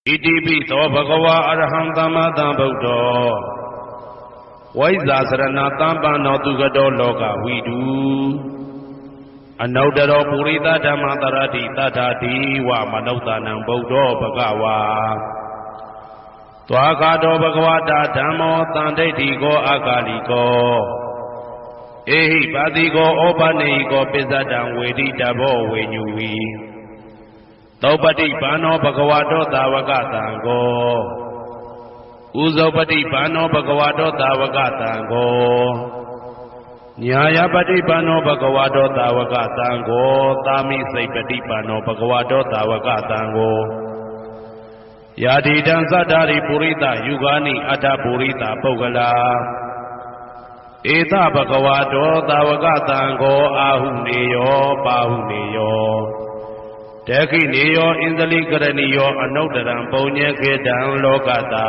ဣတိပိသောဘဂဝါအရဟံသမ္မာသမ္ဗုဒ္ဓောဝိဇ္ဇာစရဏသမ္ပန္နောသူကတောလောကဝိတုအနုတ္တရောပုရိသဓမ္မတရတိတထာတိဝမနုဿာနံဗုဒ္ဓောဘဂဝါသွားကာတောဘဂဝတာဓမ္မောတန်ဒိဋ္ဌိကောအာကာလိကောဧဟိပါတိကောဩပနေဟိကောပစ္စတံဝေတိတဘောဝေညူဝီသောပတိဘာနောဘဂဝတောသာဝကတံကောဥဇောပတိဘာနောဘဂဝတောသာဝကတံကောညာယပတိဘာနောဘဂဝတောသာဝကတံကောသာမိစိတ်ပတိဘာနောဘဂဝတောသာဝကတံကောယာတိတံသတ္တာရိပုရိသယုဂာနိအတ္တပုရိသပုဂ္ဂလာဧသဘဂဝတောသာဝကတံကောအာဟုနေယောပါဟုနေယောတေခိနေယောဣန္ဒလိကရဏီယောအနုတ္တရံပုံညေခေတံလောကတာ